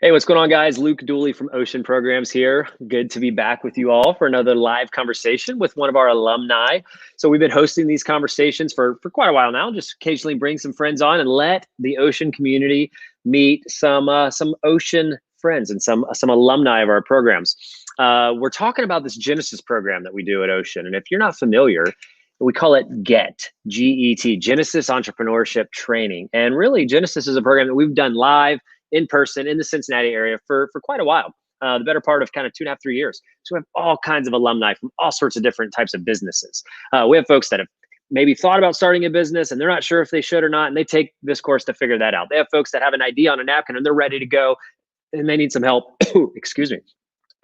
Hey, what's going on, guys? Luke Dooley from Ocean Programs here. Good to be back with you all for another live conversation with one of our alumni. So we've been hosting these conversations for quite a while now, just occasionally bring some friends on and let the Ocean community meet some Ocean friends and some alumni of our programs. We're talking about this Genesis program that we do at Ocean. And if you're not familiar, we call it GET, G-E-T, Genesis Entrepreneurship Training. And really, Genesis is a program that we've done live in person in the Cincinnati area for quite a while, the better part of kind of 2.5, 3 years. So we have all kinds of alumni from all sorts of different types of businesses. We have folks that have maybe thought about starting a business and they're not sure if they should or not, and they take this course to figure that out. They have folks that have an idea on a napkin and they're ready to go and they need some help. Excuse me.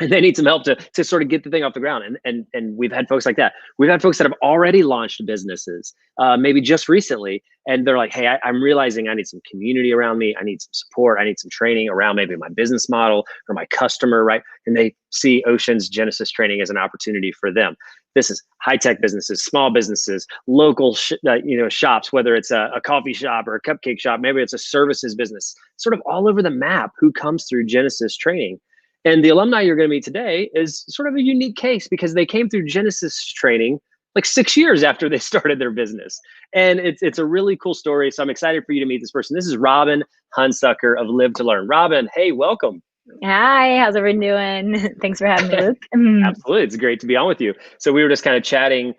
And they need some help to sort of get the thing off the ground. And we've had folks like that. We've had folks that have already launched businesses, maybe just recently, and they're like, hey, I'm realizing I need some community around me. I need some support. I need some training around maybe my business model or my customer, right? And they see Ocean's Genesis training as an opportunity for them. This is high-tech businesses, small businesses, local shops, whether it's a coffee shop or a cupcake shop, maybe it's a services business, sort of all over the map who comes through Genesis training. And the alumni you're going to meet today is sort of a unique case because they came through Genesis training like 6 years after they started their business. And it's a really cool story. So I'm excited for you to meet this person. This is Robin Hunsucker of Live to Learn. Robin, hey, welcome. Hi, how's everyone doing? Thanks for having me, Luke. Absolutely. It's great to be on with you. So we were just kind of chatting,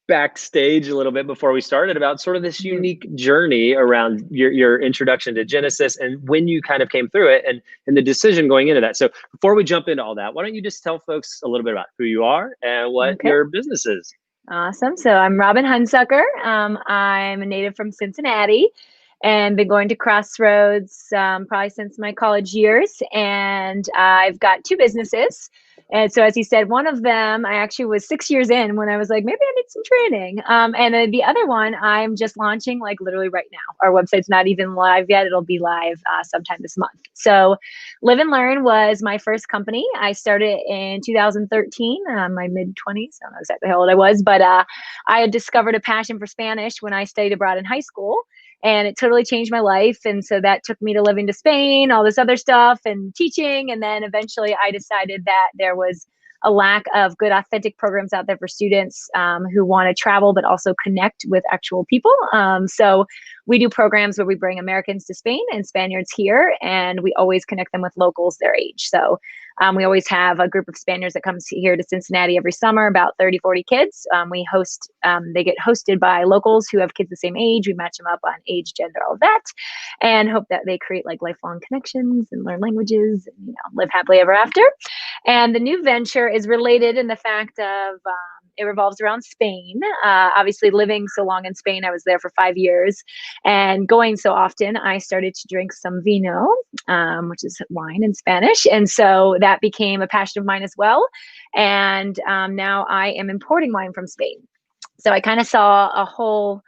backstage a little bit before we started about sort of this unique journey around your introduction to Genesis and when you kind of came through it and the decision going into that. So before we jump into all that, why don't you just tell folks a little bit about who you are and what your business is? Awesome. So I'm Robin Hunsucker. I'm a native from Cincinnati and been going to Crossroads probably since my college years. And I've got two businesses. And so, as you said, one of them, I actually was 6 years in when I was like, maybe I need some training. And then the other one, I'm just launching like literally right now. Our website's not even live yet. It'll be live sometime this month. So Live and Learn was my first company. I started in 2013, my mid-20s. I don't know exactly how old I was, but I had discovered a passion for Spanish when I studied abroad in high school. And it totally changed my life. And so that took me to living to Spain, all this other stuff and teaching. And then eventually I decided that there was a lack of good, authentic programs out there for students who want to travel, but also connect with actual people. So we do programs where we bring Americans to Spain and Spaniards here, and we always connect them with locals their age. So we always have a group of Spaniards that comes here to Cincinnati every summer, about 30, 40 kids. We host, they get hosted by locals who have kids the same age. We match them up on age, gender, all of that, and hope that they create like lifelong connections and learn languages and, live happily ever after. And the new venture is related in the fact of it revolves around Spain. Obviously, living so long in Spain, I was there for 5 years, and going so often, I started to drink some vino, which is wine in Spanish. And so that became a passion of mine as well. And now I am importing wine from Spain. So I kind of saw a hole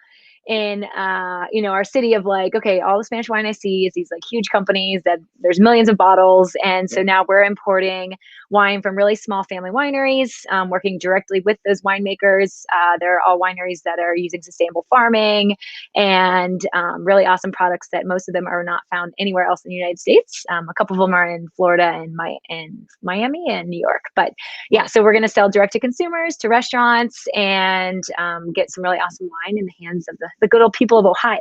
in our city of like, okay, all the Spanish wine I see is these like huge companies that there's millions of bottles. And so now we're importing wine from really small family wineries, working directly with those winemakers. They're all wineries that are using sustainable farming and really awesome products that most of them are not found anywhere else in the United States. A couple of them are in Florida and Miami and New York. But yeah, so we're going to sell direct to consumers, to restaurants, and get some really awesome wine in the hands of the good old people of Ohio.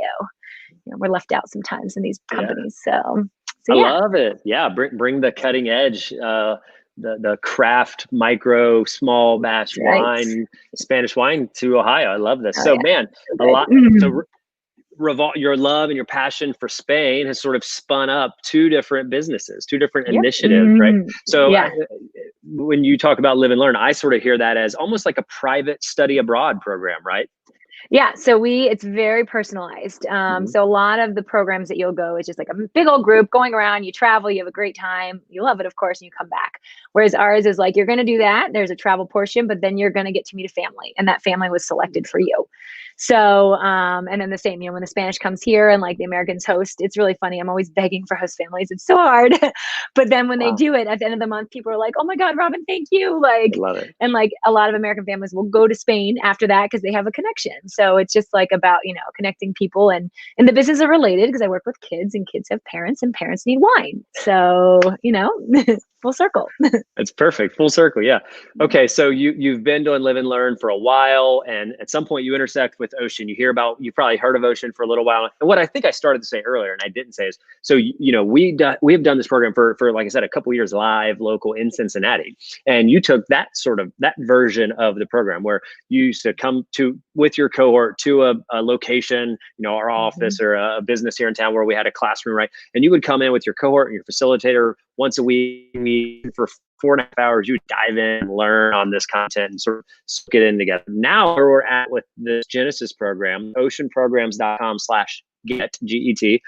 We're left out sometimes in these companies. So I yeah. love it. Yeah, bring the cutting edge, the craft, micro, small batch wine, Spanish wine to Ohio. I love this. So man, a lot. So your love and your passion for Spain has sort of spun up two different businesses, two different initiatives, right? So when you talk about Live and Learn, I sort of hear that as almost like a private study abroad program, right? Yeah, so it's very personalized. So a lot of the programs that you'll go is just like a big old group going around, you travel, you have a great time, you love it, of course, and you come back. Whereas ours is like, you're going to do that. There's a travel portion, but then you're going to get to meet a family, and that family was selected for you. So, and then the same, when the Spanish comes here and like the Americans host, it's really funny. I'm always begging for host families. It's so hard. But then when they Wow. do it at the end of the month, people are like, oh my God, Robin, thank you. I love it. And like a lot of American families will go to Spain after that because they have a connection. So it's just like about, connecting people, and the business are related because I work with kids and kids have parents and parents need wine. So, full circle. It's perfect. Full circle. Yeah. Okay. So you've been doing Live and Learn for a while, and at some point you intersect with OCEAN. You probably heard of OCEAN for a little while. And what I think I started to say earlier and I didn't say is, so we have done this program for like I said, a couple of years live, local in Cincinnati. And you took that version of the program where you used to come with your cohort to a location, our office or a business here in town where we had a classroom, right? And you would come in with your cohort and your facilitator once a week for 4.5 hours. You dive in and learn on this content and sort of get in together. Now where we're at with this Genesis program, oceanprograms.com/get, GET.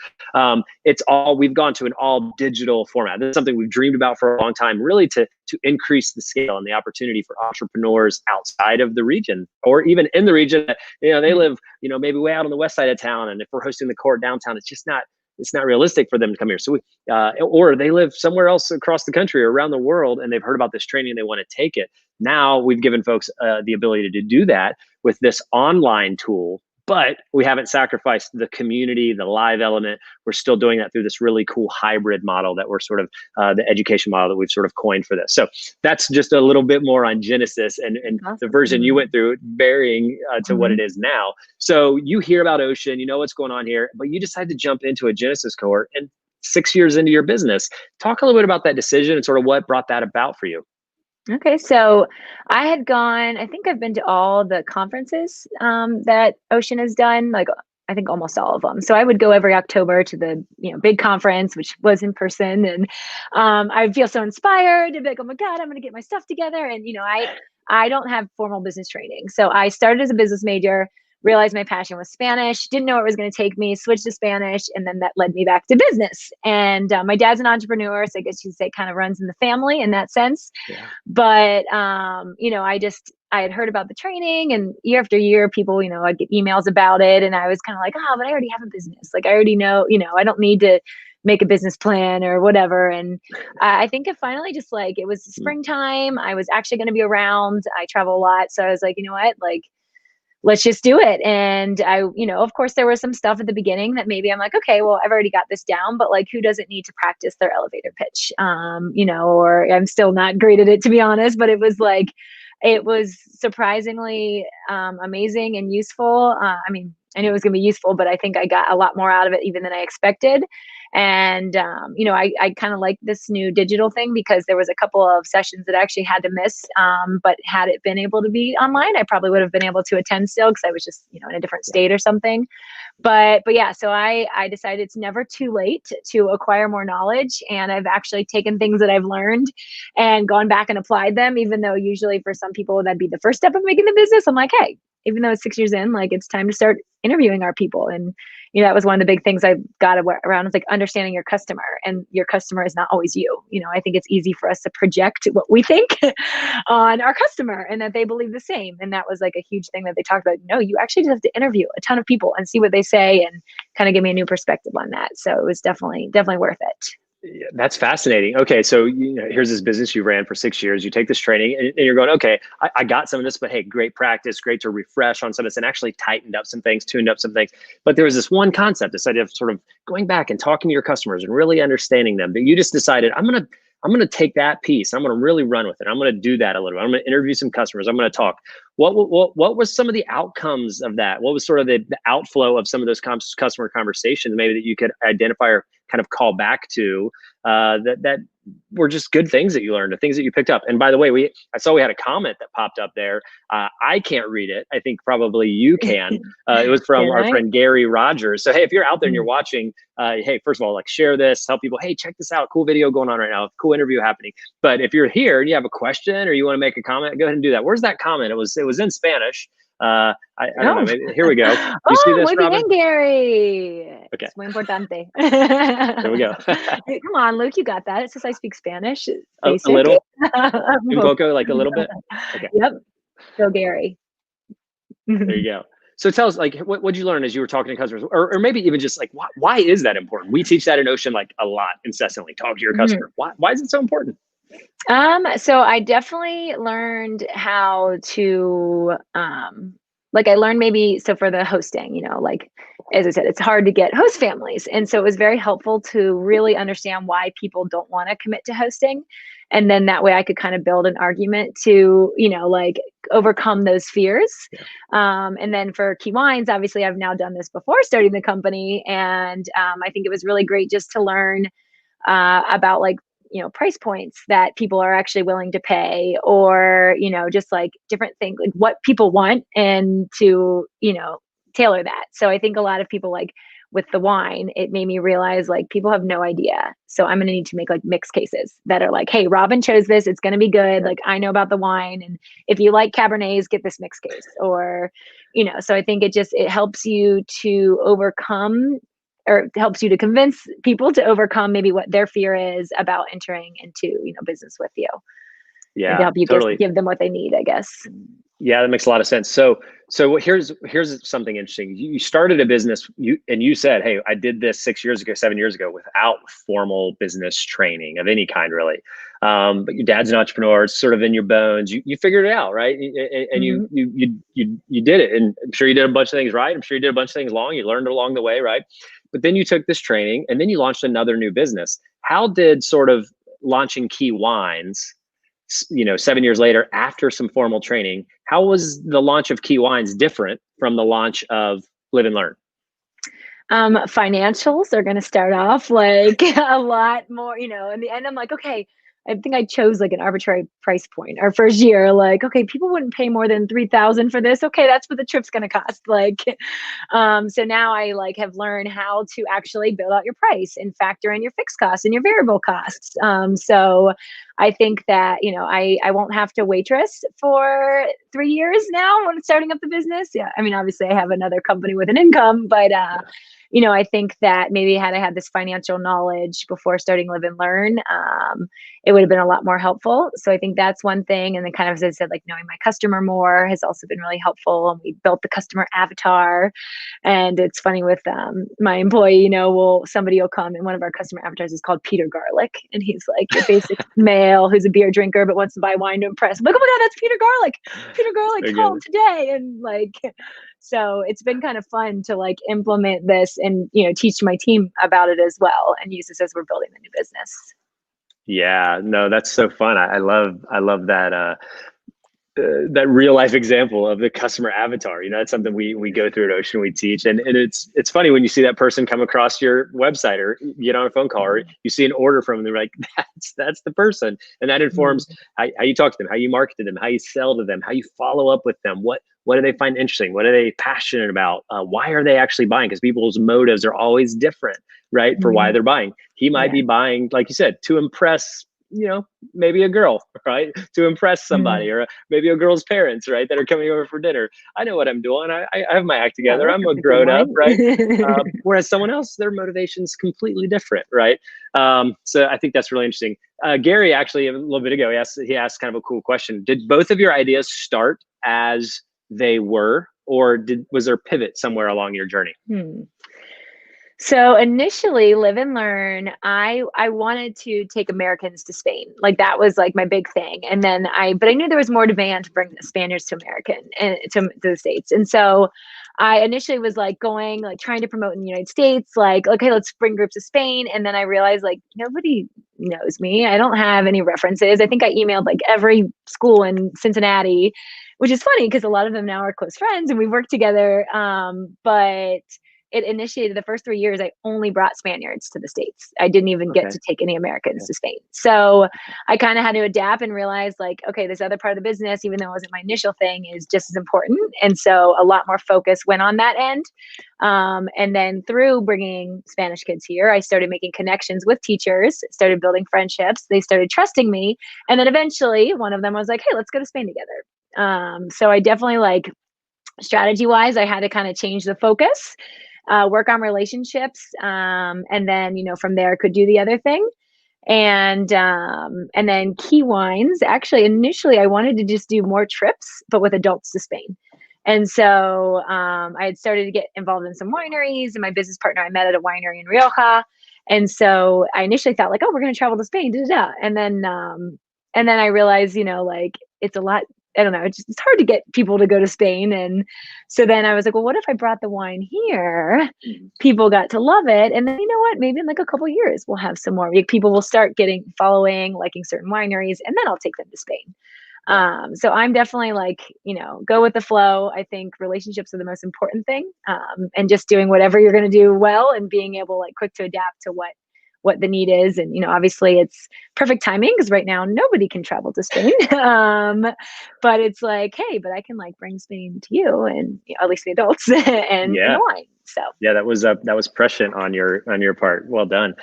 We've gone to an all digital format. This is something we've dreamed about for a long time, really to increase the scale and the opportunity for entrepreneurs outside of the region or even in the region. They live, maybe way out on the west side of town. And if we're hosting the court downtown, it's not realistic for them to come here. So or they live somewhere else across the country or around the world, and they've heard about this training and they want to take it. Now we've given folks the ability to do that with this online tool, but we haven't sacrificed the community, the live element. We're still doing that through this really cool hybrid model that we're sort of the education model that we've sort of coined for this. So that's just a little bit more on Genesis and Awesome. the version you went through, varying to what it is now. So you hear about OCEAN, you know what's going on here, but you decide to jump into a Genesis cohort and 6 years into your business. Talk a little bit about that decision and sort of what brought that about for you. Okay, so I think I've been to all the conferences that OCEAN has done, like I think almost all of them. So I would go every October to the big conference, which was in person, and I feel so inspired to be like, oh my God, I'm going to get my stuff together. And I don't have formal business training, so I started as a business major. Realized my passion was Spanish, didn't know where it was going to take me, switched to Spanish, and then that led me back to business. And my dad's an entrepreneur, so I guess you'd say kind of runs in the family in that sense. Yeah. But, I had heard about the training, and year after year, people, I'd get emails about it, and I was kind of like, oh, but I already have a business. Like, I already know, I don't need to make a business plan or whatever. And I think it finally just it was springtime. I was actually going to be around. I travel a lot. So I was like, you know what, let's just do it. And I, of course there was some stuff at the beginning that maybe I'm like, okay, well, I've already got this down, but who doesn't need to practice their elevator pitch? Or I'm still not great at it, to be honest, but it was surprisingly amazing and useful. I knew it was going to be useful, but I think I got a lot more out of it even than I expected. And, I kind of like this new digital thing because there was a couple of sessions that I actually had to miss. But had it been able to be online, I probably would have been able to attend still because I was just, in a different state or something. But yeah, so I decided it's never too late to acquire more knowledge. And I've actually taken things that I've learned and gone back and applied them, even though usually for some people that'd be the first step of making the business. I'm like, hey, even though it's 6 years in, it's time to start interviewing our people. And, that was one of the big things I got around was understanding your customer, and your customer is not always you. I think it's easy for us to project what we think on our customer and that they believe the same. And that was a huge thing that they talked about. No, you actually just have to interview a ton of people and see what they say and kind of give me a new perspective on that. So it was definitely worth it. Yeah, that's fascinating. Okay, so here's this business you ran for 6 years. You take this training and you're going, okay, I got some of this, but hey, great practice, great to refresh on some of this, and actually tightened up some things, tuned up some things. But there was this one concept, this idea of sort of going back and talking to your customers and really understanding them. That you just decided, I'm gonna take that piece. I'm gonna really run with it. I'm gonna do that a little bit. I'm gonna interview some customers. I'm gonna talk. What was some of the outcomes of that? What was sort of the outflow of some of those customer conversations, maybe that you could identify or kind of call back to that were just good things that you learned, the things that you picked up? And by the way, I saw we had a comment that popped up there. I can't read it. I think probably you can. It was from our friend Gary Rogers. So hey, if you're out there and you're watching, hey, first of all, share this, tell people, hey, check this out. Cool video going on right now. Cool interview happening. But if you're here and you have a question or you want to make a comment, go ahead and do that. Where's that comment? It was in Spanish. I don't know. Maybe, here we go. You see this, muy Robin? bien, Gary. Okay. Es muy importante. There we go. Come on, Luke, you got that. It says I speak Spanish. A little? Un poco, a little bit? Okay. Yep. Go, Gary. There you go. So tell us, like, what'd you learn as you were talking to customers, or maybe even just like, why is that important? We teach that in Ocean like a lot incessantly. Talk to your customer. Why is it so important? So I definitely learned how to, like I learned maybe, so for the hosting, like, as I said, it's hard to get host families. And so it was very helpful to really understand why people don't want to commit to hosting. And then that way I could kind of build an argument to, like overcome those fears. And then for Key Wines, obviously I've now done this before starting the company. And I think it was really great just to learn about like, price points that people are actually willing to pay, or, just like different things, like what people want, and to, tailor that. So I think a lot of people, like with the wine, it made me realize like people have no idea. So I'm going to need to make like mixed cases that are like, hey, Robin chose this, it's going to be good. Like I know about the wine. And if you like Cabernets, get this mixed case, or, so I think it helps you to overcome, or helps you to convince people to overcome maybe what their fear is about entering into, business with you. And to Yeah, help you totally. give them what they need, I guess. Yeah, that makes a lot of sense. So here's something interesting. You started a business, and you said, "Hey, I did this 6 years ago, 7 years ago, without formal business training of any kind, really." But your dad's an entrepreneur; it's sort of in your bones. You figured it out, right? And you did it. And I'm sure you did a bunch of things right. I'm sure you did a bunch of things wrong. You learned along the way, right? But then you took this training, and then you launched another new business. How did sort of launching Key Wines, 7 years later, after some formal training, how was the launch of Key Wines different from the launch of Live and Learn? Financials are going to start off like a lot more, in the end, I'm like, okay, I think I chose like an arbitrary price point our first year. Like, okay, people wouldn't pay more than 3,000 for this. Okay, that's what the trip's going to cost. Like, so now I like have learned how to actually build out your price and factor in your fixed costs and your variable costs. So I think that, I won't have to waitress for 3 years now when starting up the business. Yeah. I mean, obviously I have another company with an income, but, I think that maybe had I had this financial knowledge before starting Live and Learn, it would have been a lot more helpful. So I think that's one thing. And then kind of, as I said, like knowing my customer more has also been really helpful. And we built the customer avatar. And it's funny with my employee, somebody will come, and one of our customer avatars is called Peter Garlic. And he's like your basic male who's a beer drinker but wants to buy wine to impress. I'm like, oh my God, that's Peter Garlic. Peter Garlic called today. And like, so it's been kind of fun to like implement this and, teach my team about it as well, and use this as we're building the new business. Yeah, no, that's so fun. I love that that real life example of the customer avatar. That's something we go through at Ocean, we teach. And it's funny when you see that person come across your website, or you get on a phone call, or you see an order from them, they're like, that's the person. And that informs how you talk to them, how you market to them, how you sell to them, how you follow up with them. What do they find interesting? What are they passionate about? Why are they actually buying? Because people's motives are always different, right? For why they're buying. He might be buying, like you said, to impress, maybe a girl, right? To impress somebody, or maybe a girl's parents, right? That are coming over for dinner. I know what I'm doing. I have my act together. I'm a grown up, right? Whereas someone else, their motivation's completely different, right? So I think that's really interesting. Gary, actually, a little bit ago, he asked kind of a cool question. Did both of your ideas start as they were, or was there a pivot somewhere along your journey? So initially, Live and Learn, I wanted to take Americans to Spain. Like that was like my big thing. And then but I knew there was more demand to bring the Spaniards to to the States. And so I initially was like trying to promote in the United States, like, okay, let's bring groups to Spain. And then I realized like nobody knows me. I don't have any references. I think I emailed like every school in Cincinnati, which is funny because a lot of them now are close friends and we work together. But it initiated the first 3 years, I only brought Spaniards to the States. I didn't even get to take any Americans to Spain. So I kind of had to adapt and realize like, okay, this other part of the business, even though it wasn't my initial thing, is just as important. And so a lot more focus went on that end. And then through bringing Spanish kids here, I started making connections with teachers, started building friendships. They started trusting me. And then eventually one of them was like, hey, let's go to Spain together. So I definitely like strategy wise, I had to kind of change the focus. Work on relationships, and then from there could do the other thing, and then Key Wines. Actually, initially I wanted to just do more trips, but with adults to Spain, And so I had started to get involved in some wineries, and my business partner I met at a winery in Rioja. And so I initially thought like, oh, we're going to travel to Spain, da, da, da. And then I realized, like it's a lot. I don't know. It's hard to get people to go to Spain. And so then I was like, well, what if I brought the wine here? People got to love it. And then, you know what, maybe in like a couple of years, we'll have some more. Like, people will start following, liking certain wineries, and then I'll take them to Spain. So I'm definitely like, go with the flow. I think relationships are the most important thing. And just doing whatever you're going to do well, and being able, like, quick to adapt to what the need is. And, obviously it's perfect timing because right now nobody can travel to Spain. But it's like, hey, but I can like bring Spain to you, and at least the adults and the wine. So yeah, that was prescient on your part. Well done.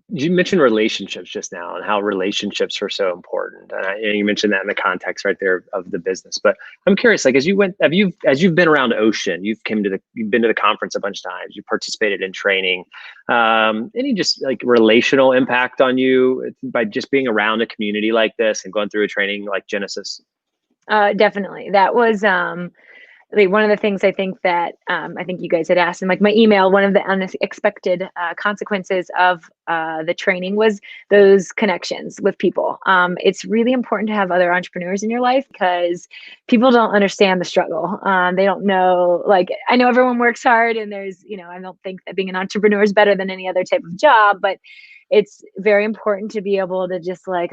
You mentioned relationships just now, and how relationships are so important. And you mentioned that in the context right there of the business. But I'm curious, like, as you've been around Ocean, you've been to the conference a bunch of times, you participated in training. Any just like relational impact on you by just being around a community like this and going through a training like Genesis? Definitely. That was like one of the things I think that I think you guys had asked in like my email. One of the unexpected consequences of the training was those connections with people. It's really important to have other entrepreneurs in your life, because people don't understand the struggle. They don't know, like, I know everyone works hard, and there's, I don't think that being an entrepreneur is better than any other type of job, but it's very important to be able to just like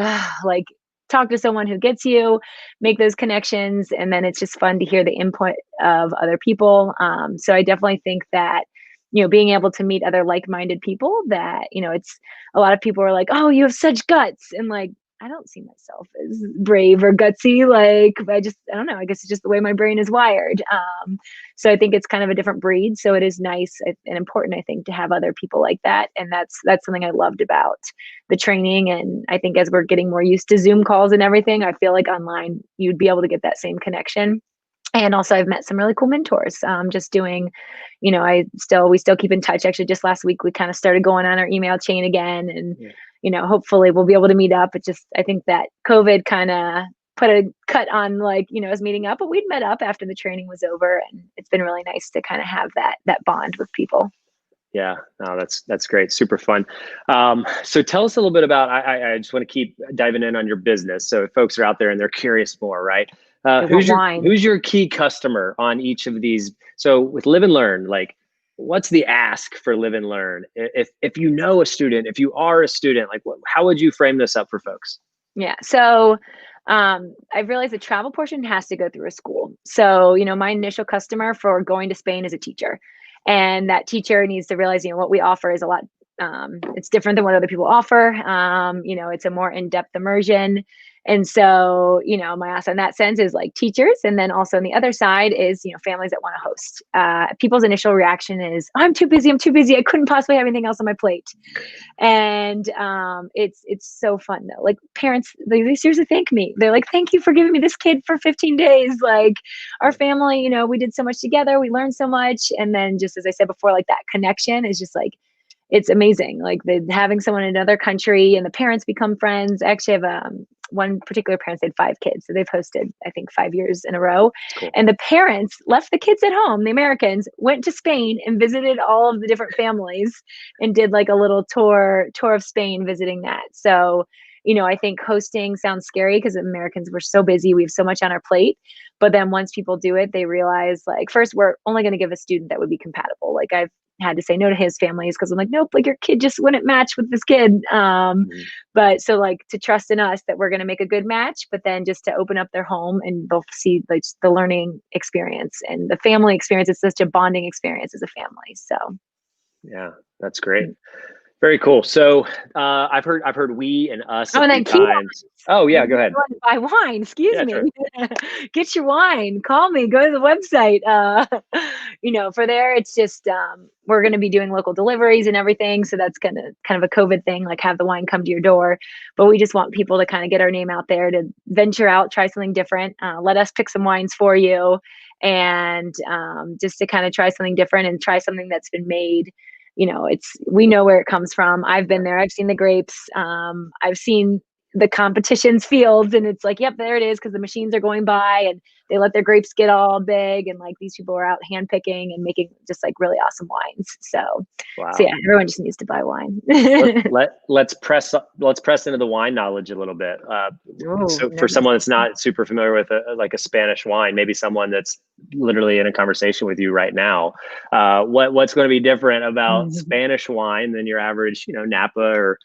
talk to someone who gets you, make those connections, and then it's just fun to hear the input of other people. So I definitely think that, being able to meet other like-minded people, that, it's a lot of people are like, oh, you have such guts. And like, I don't see myself as brave or gutsy. Like, I don't know. I guess it's just the way my brain is wired. So I think it's kind of a different breed. So it is nice and important, I think, to have other people like that. And that's something I loved about the training. And I think as we're getting more used to Zoom calls and everything, I feel like online you'd be able to get that same connection. And also I've met some really cool mentors, just doing, we still keep in touch. Actually, just last week, we kind of started going on our email chain again, and, hopefully we'll be able to meet up. It just, I think that COVID kind of put a cut on, like, us meeting up, but we'd met up after the training was over, and it's been really nice to kind of have that bond with people. Yeah, no, that's great. Super fun. So tell us a little bit about, I just want to keep diving in on your business. So if folks are out there and they're curious more, right? Who's your key customer on each of these? So with Live and Learn, like, what's the ask for Live and Learn? If you know a student, if you are a student, like, how would you frame this up for folks? Yeah. So I've realized the travel portion has to go through a school. So, my initial customer for going to Spain is a teacher. And that teacher needs to realize, what we offer is a lot. It's different than what other people offer. It's a more in-depth immersion. And so, my ask in that sense is like teachers. And then also on the other side is, families that want to host. People's initial reaction is, I'm too busy. I couldn't possibly have anything else on my plate. And it's so fun though. Like, parents, they seriously thank me. They're like, thank you for giving me this kid for 15 days. Like, our family, we did so much together. We learned so much. And then, just as I said before, like, that connection is just like, it's amazing. Like, having someone in another country, and the parents become friends. I actually have one particular parent had 5 kids. So they've hosted, I think, 5 years in a row. Cool. And the parents left the kids at home. The Americans went to Spain and visited all of the different families and did like a little tour of Spain, visiting that. So, I think hosting sounds scary because Americans, we're so busy. We have so much on our plate. But then once people do it, they realize, like, first, we're only going to give a student that would be compatible. Like, I've had to say no to his families because I'm like, nope, like, your kid just wouldn't match with this kid. But so, like, to trust in us that we're going to make a good match, but then just to open up their home and they'll see, like, the learning experience and the family experience. It's such a bonding experience as a family. So yeah, that's great. Very cool. So I've heard we and us. Oh, and then times. Oh yeah, go ahead. Buy wine. Excuse me. Sure. Get your wine. Call me. Go to the website. For there, it's just we're going to be doing local deliveries and everything. So that's kind of a COVID thing. Like, have the wine come to your door. But we just want people to kind of get our name out there, to venture out, try something different. Let us pick some wines for you, and just to kind of try something different and try something that's been made. We know where it comes from. I've been there. I've seen the grapes. I've seen, the competition's fields, and it's like, yep, there it is, because the machines are going by and they let their grapes get all big, and like these people are out hand picking and making just like really awesome wines. So yeah, Wow. everyone just needs to buy wine. Let's press into the wine knowledge a little bit. Oh, So for nervous. someone that's not super familiar with like a Spanish wine, maybe someone that's literally in a conversation with you right now, what's going to be different about Spanish wine than your average, Napa or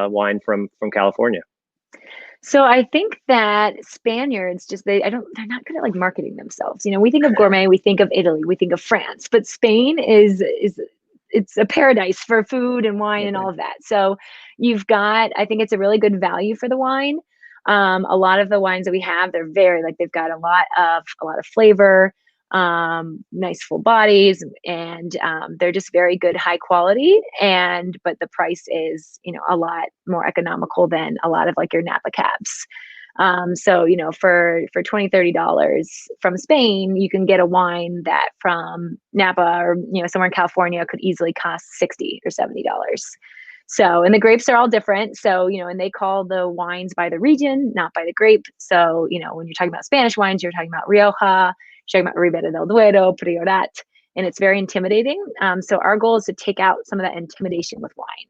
wine from California? So I think that Spaniards they're not good at like marketing themselves. We think of gourmet, we think of Italy, we think of France, but Spain is it's a paradise for food and wine and all of that. So I think it's a really good value for the wine. A lot of the wines that we have, they're very like, they've got a lot of flavor, nice full bodies, and they're just very good, high quality. But the price is, a lot more economical than a lot of like your Napa cabs. So, for $20-$30 from Spain, you can get a wine that from Napa or, somewhere in California could easily cost $60 or $70. So, and the grapes are all different. So, and they call the wines by the region, not by the grape. So, when you're talking about Spanish wines, you're talking about Rioja, you're talking about Ribera del Duero, Priorat, and it's very intimidating. So our goal is to take out some of that intimidation with wine.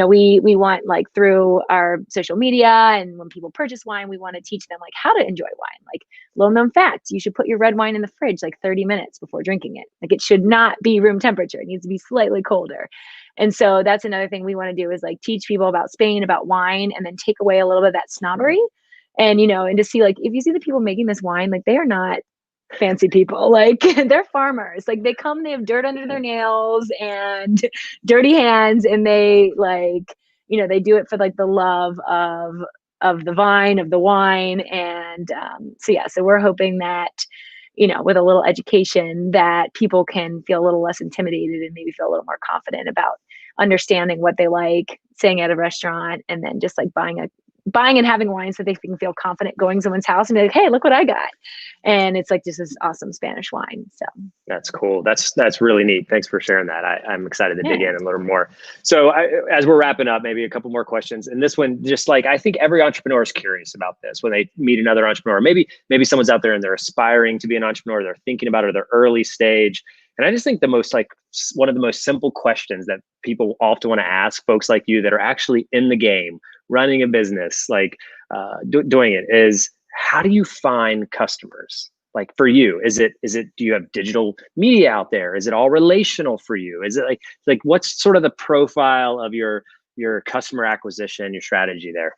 We want, like, through our social media and when people purchase wine, we want to teach them like how to enjoy wine. Like, little known fact, you should put your red wine in the fridge like 30 minutes before drinking it. Like, it should not be room temperature. It needs to be slightly colder. And so that's another thing we want to do, is like teach people about Spain, about wine, and then take away a little bit of that snobbery. And, and to see, like, if you see the people making this wine, like, they are not fancy people. Like, they're farmers. Like, they have dirt under their nails and dirty hands, and they, like, they do it for like the love of the vine, of the wine. And so we're hoping that, with a little education, that people can feel a little less intimidated and maybe feel a little more confident about understanding what they like, staying at a restaurant, and then just like buying and having wine so they can feel confident going to someone's house and be like, hey, look what I got. And it's like just this awesome Spanish wine. So that's cool. That's really neat. Thanks for sharing that. I'm excited to dig in a little more. So as we're wrapping up, maybe a couple more questions. And this one, just like, I think every entrepreneur is curious about this when they meet another entrepreneur. Maybe someone's out there and they're aspiring to be an entrepreneur, they're thinking about it at their early stage. And I just think one of the most simple questions that people often want to ask folks like you that are actually in the game, running a business, like doing it, is, how do you find customers? Like, for you, is it, do you have digital media out there? Is it all relational for you? Is it like what's sort of the profile of your customer acquisition, your strategy there?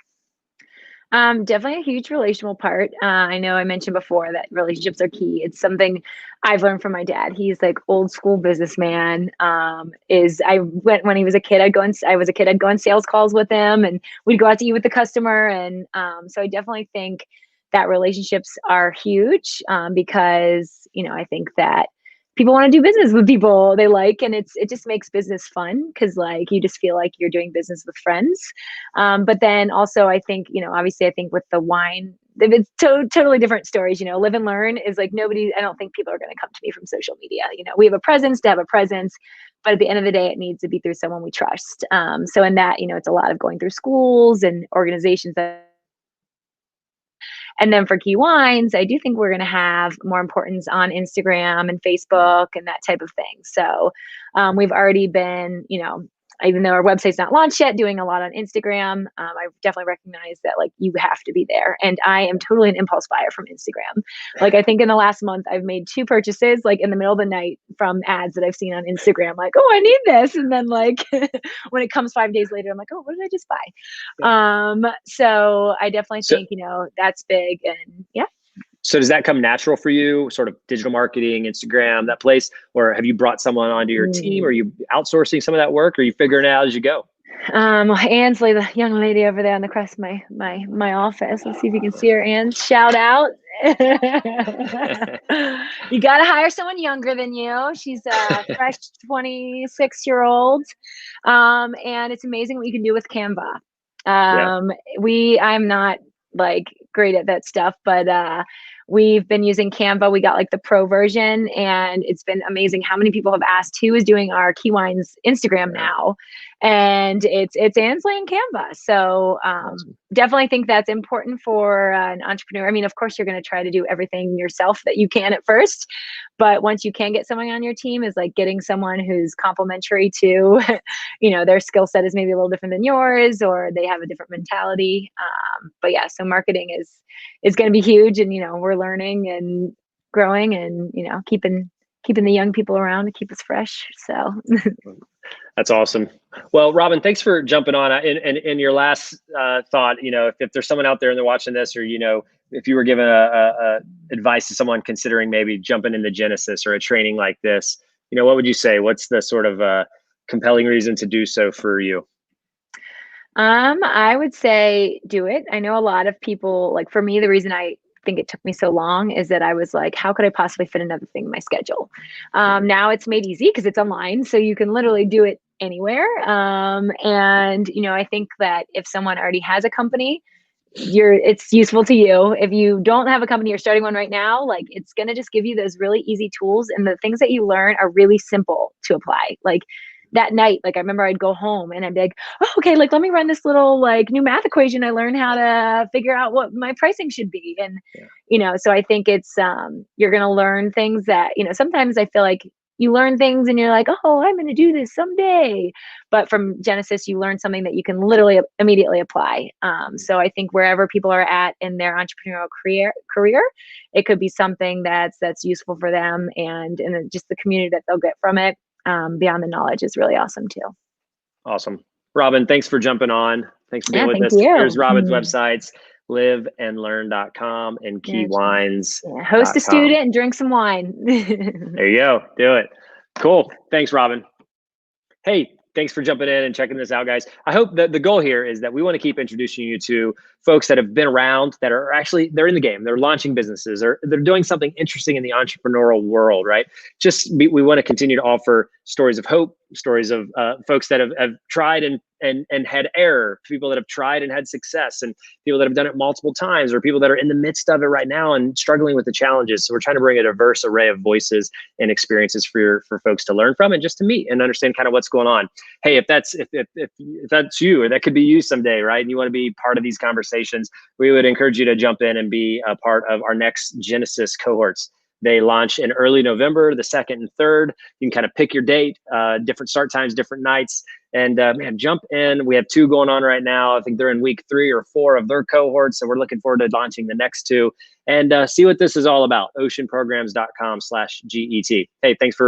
Definitely a huge relational part. I know I mentioned before that relationships are key. It's something I've learned from my dad. He's like old school businessman. When he was a kid, I'd go on sales calls with him, and we'd go out to eat with the customer. And so I definitely think that relationships are huge, because, I think that people want to do business with people they like, and it just makes business fun, because like you just feel like you're doing business with friends. But then also, I think, obviously, I think with the wine, it's totally different stories. Live and learn is like, I don't think people are going to come to me from social media. We have a presence to have a presence, but at the end of the day, it needs to be through someone we trust. So in that, it's a lot of going through schools and organizations and then for Key Wines, I do think we're going to have more importance on Instagram and Facebook and that type of thing. So we've already been, even though our website's not launched yet, doing a lot on Instagram. I definitely recognize that, like, you have to be there. And I am totally an impulse buyer from Instagram. Like, I think in the last month, I've made 2 purchases, like, in the middle of the night from ads that I've seen on Instagram. Like, oh, I need this. And then, like, when it comes 5 days later, I'm like, oh, what did I just buy? Yeah. So I definitely think, that's big. And yeah. So does that come natural for you, sort of digital marketing, Instagram, that place? Or have you brought someone onto your team? Or are you outsourcing some of that work? Or are you figuring it out as you go? Ansley, the young lady over there on the crest of my office. Let's see if you can see her, Ann. Shout out. You got to hire someone younger than you. She's a fresh 26-year-old. And it's amazing what you can do with Canva. I'm not like great at that stuff, but we've been using Canva. We got like the pro version, and it's been amazing how many people have asked who is doing our Key Wines Instagram now. And it's Ansley and Canva. So Awesome. definitely think that's important for an entrepreneur. I mean, of course, you're going to try to do everything yourself that you can at first, but once you can get someone on your team, is like getting someone who's complementary to, their skill set is maybe a little different than yours, or they have a different mentality. But yeah, so marketing is going to be huge, and we're learning and growing, and keeping the young people around to keep us fresh. So that's awesome. Well, Robin, thanks for jumping on. In your last thought, if there's someone out there and they're watching this, or if you were given a advice to someone considering maybe jumping into Genesis or a training like this, what would you say? What's the sort of compelling reason to do so for you? I would say do it. I know a lot of people, like for me, the reason I think it took me so long is that I was like, how could I possibly fit another thing in my schedule? Now it's made easy because it's online, so you can literally do it anywhere. And I think that if someone already has a company, it's useful to you. If you don't have a company, you're starting one right now, like it's gonna just give you those really easy tools, and the things that you learn are really simple to apply. Like that night, like I remember I'd go home and I'd be like, oh, okay, like let me run this little like new math equation I learned how to figure out what my pricing should be. And so I think it's you're gonna learn things that, sometimes I feel like you learn things and you're like, oh, I'm gonna do this someday. But from Genesis, you learn something that you can literally immediately apply. So I think wherever people are at in their entrepreneurial career, it could be something that's useful for them, and just the community that they'll get from it. Beyond the knowledge is really awesome too. Awesome. Robin, thanks for jumping on. Thanks for being with thank us. you. Here's Robin's websites, liveandlearn.com and keywines.com. Host a student and drink some wine. There you go. Do it. Cool. Thanks, Robin. Hey, thanks for jumping in and checking this out, guys. I hope that the goal here is that we want to keep introducing you to folks that have been around, that are actually, they're in the game, they're launching businesses, or they're doing something interesting in the entrepreneurial world, right? We want to continue to offer stories of hope, stories of folks that have tried and had error, people that have tried and had success, and people that have done it multiple times, or people that are in the midst of it right now and struggling with the challenges. So we're trying to bring a diverse array of voices and experiences for folks to learn from and just to meet and understand kind of what's going on. Hey, if that's you, or that could be you someday, right? And you want to be part of these conversations, we would encourage you to jump in and be a part of our next Genesis cohorts. They launch in early November, the 2nd and 3rd. You can kind of pick your date, different start times, different nights, and man, jump in. We have 2 going on right now. I think they're in week 3 or 4 of their cohorts, so we're looking forward to launching the next 2 and see what this is all about. OCEANprograms.com/GET. Hey, thanks for